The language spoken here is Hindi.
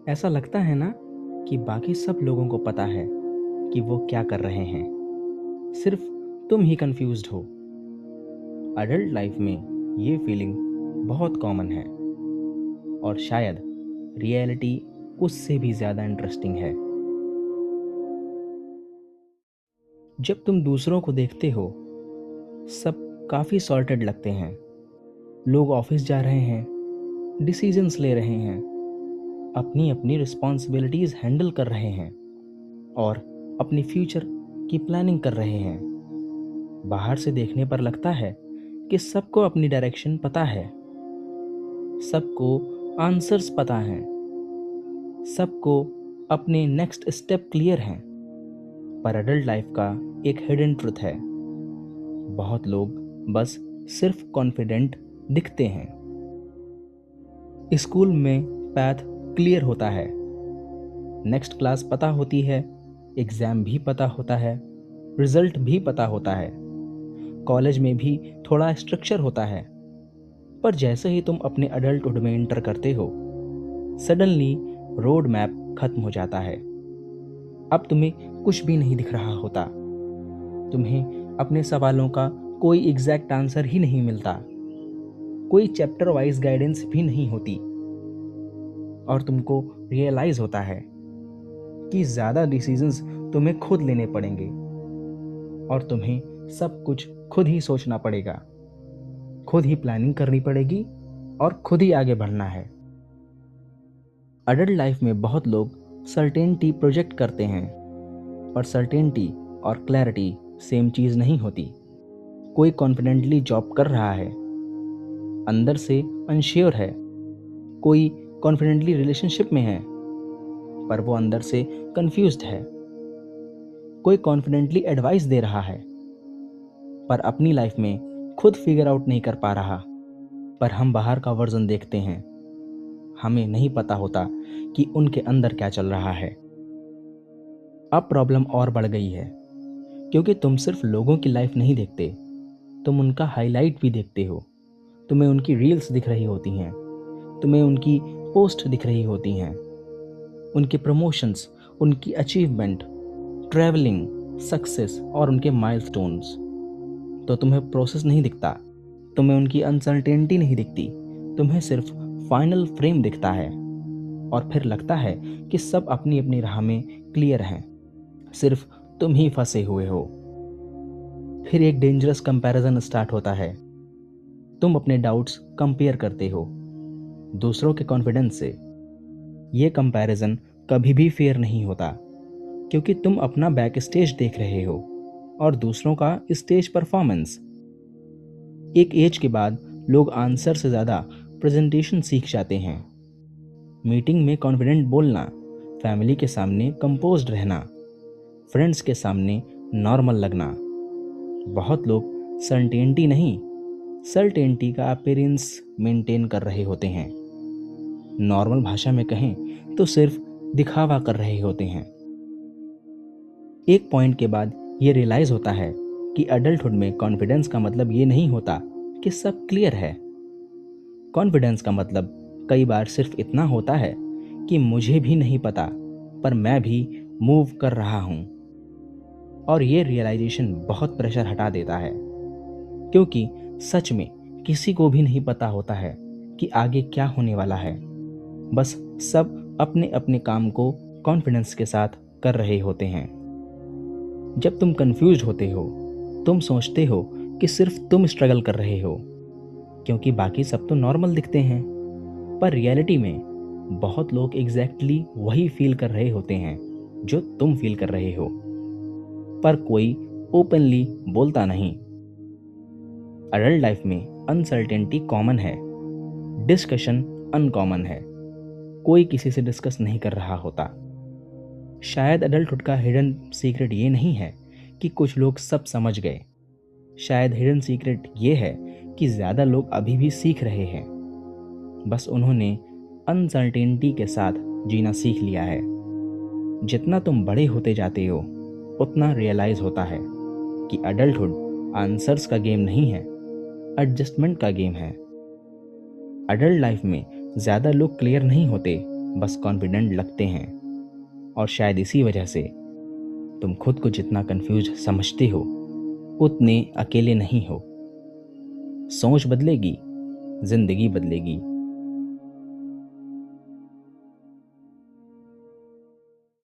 ऐसा लगता है ना कि बाकी सब लोगों को पता है कि वो क्या कर रहे हैं, सिर्फ तुम ही कंफ्यूज्ड हो। अडल्ट लाइफ में ये फीलिंग बहुत कॉमन है और शायद रियलिटी उससे भी ज़्यादा इंटरेस्टिंग है। जब तुम दूसरों को देखते हो, सब काफ़ी सॉर्टेड लगते हैं। लोग ऑफिस जा रहे हैं, डिसीजंस ले रहे हैं, अपनी अपनी रिस्पॉन्सिबिलिटीज़ हैंडल कर रहे हैं और अपनी फ्यूचर की प्लानिंग कर रहे हैं। बाहर से देखने पर लगता है कि सबको अपनी डायरेक्शन पता है, सबको आंसर्स पता हैं, सबको अपने नेक्स्ट स्टेप क्लियर हैं। पर एडल्ट लाइफ का एक हिडन ट्रुथ है, बहुत लोग बस सिर्फ कॉन्फिडेंट दिखते हैं। स्कूल में पैथ क्लियर होता है, नेक्स्ट क्लास पता होती है, एग्ज़ाम भी पता होता है, रिजल्ट भी पता होता है, कॉलेज में भी थोड़ा स्ट्रक्चर होता है। पर जैसे ही तुम अपने अडल्टहुड में एंटर करते हो, सडनली रोड मैप खत्म हो जाता है। अब तुम्हें कुछ भी नहीं दिख रहा होता, तुम्हें अपने सवालों का कोई एग्जैक्ट आंसर ही नहीं मिलता, कोई चैप्टर वाइज गाइडेंस भी नहीं होती और तुमको रियलाइज होता है कि ज़्यादा डिसीजंस तुम्हें खुद लेने पड़ेंगे और तुम्हें सब कुछ खुद ही सोचना पड़ेगा, खुद ही प्लानिंग करनी पड़ेगी और खुद ही आगे बढ़ना है। अडल्ट लाइफ में बहुत लोग सर्टेनिटी प्रोजेक्ट करते हैं, पर सर्टेनिटी और क्लैरिटी सेम चीज़ नहीं होती। कोई कॉन्फिडेंटली जॉब कर रहा है, अंदर से अनश्योर है। कोई कॉन्फिडेंटली रिलेशनशिप में है, पर वो अंदर से कंफ्यूज्ड है। कोई कॉन्फिडेंटली एडवाइस दे रहा है, पर अपनी लाइफ में खुद फिगर आउट नहीं कर पा रहा। पर हम बाहर का वर्जन देखते हैं, हमें नहीं पता होता कि उनके अंदर क्या चल रहा है। अब प्रॉब्लम और बढ़ गई है, क्योंकि तुम सिर्फ लोगों की लाइफ नहीं देखते, तुम उनका हाईलाइट भी देखते हो। तुम्हें उनकी रील्स दिख रही होती हैं, तुम्हें उनकी पोस्ट दिख रही होती हैं, उनके प्रमोशंस, उनकी अचीवमेंट, ट्रैवलिंग, सक्सेस और उनके माइलस्टोन्स। तो तुम्हें प्रोसेस नहीं दिखता, तुम्हें उनकी अनसर्टेनिटी नहीं दिखती, तुम्हें सिर्फ फाइनल फ्रेम दिखता है। और फिर लगता है कि सब अपनी अपनी राह में क्लियर हैं, सिर्फ तुम ही फंसे हुए हो। फिर एक डेंजरस कंपैरिजन स्टार्ट होता है। तुम अपने डाउट्स कंपेयर करते हो दूसरों के कॉन्फिडेंस से। ये कंपैरिजन कभी भी फेयर नहीं होता, क्योंकि तुम अपना बैक स्टेज देख रहे हो और दूसरों का स्टेज परफॉर्मेंस। एक एज के बाद लोग आंसर से ज़्यादा प्रेजेंटेशन सीख जाते हैं। मीटिंग में कॉन्फिडेंट बोलना, फैमिली के सामने कंपोज्ड रहना, फ्रेंड्स के सामने नॉर्मल लगना। बहुत लोग सर्टेनिटी नहीं, सर्टेनिटी का अपीयरेंस मेंटेन कर रहे होते हैं। नॉर्मल भाषा में कहें तो सिर्फ दिखावा कर रहे होते हैं। एक पॉइंट के बाद ये रियलाइज होता है कि अडल्टहुड में कॉन्फिडेंस का मतलब ये नहीं होता कि सब क्लियर है। कॉन्फिडेंस का मतलब कई बार सिर्फ इतना होता है कि मुझे भी नहीं पता, पर मैं भी मूव कर रहा हूँ। और ये रियलाइजेशन बहुत प्रेशर हटा देता है, क्योंकि सच में किसी को भी नहीं पता होता है कि आगे क्या होने वाला है। बस सब अपने अपने काम को कॉन्फिडेंस के साथ कर रहे होते हैं। जब तुम कंफ्यूज होते हो, तुम सोचते हो कि सिर्फ तुम स्ट्रगल कर रहे हो, क्योंकि बाकी सब तो नॉर्मल दिखते हैं। पर रियलिटी में बहुत लोग एग्जैक्टली वही फील कर रहे होते हैं जो तुम फील कर रहे हो, पर कोई ओपनली बोलता नहीं। अडल्ट लाइफ में अनसर्टेनिटी कॉमन है, डिस्कशन अनकॉमन है। कोई किसी से डिस्कस नहीं कर रहा होता। शायद अडल्टहुड का हिडन सीक्रेट ये नहीं है कि कुछ लोग सब समझ गए। शायद हिडन सीक्रेट ये है कि ज़्यादा लोग अभी भी सीख रहे हैं, बस उन्होंने अनसर्टेनिटी के साथ जीना सीख लिया है। जितना तुम बड़े होते जाते हो, उतना रियलाइज होता है कि अडल्टहुड आंसर्स का गेम नहीं है, एडजस्टमेंट का गेम है। अडल्ट लाइफ में ज़्यादा लोग क्लियर नहीं होते, बस कॉन्फिडेंट लगते हैं। और शायद इसी वजह से तुम खुद को जितना कंफ्यूज समझते हो उतने अकेले नहीं हो। सोच बदलेगी, जिंदगी बदलेगी,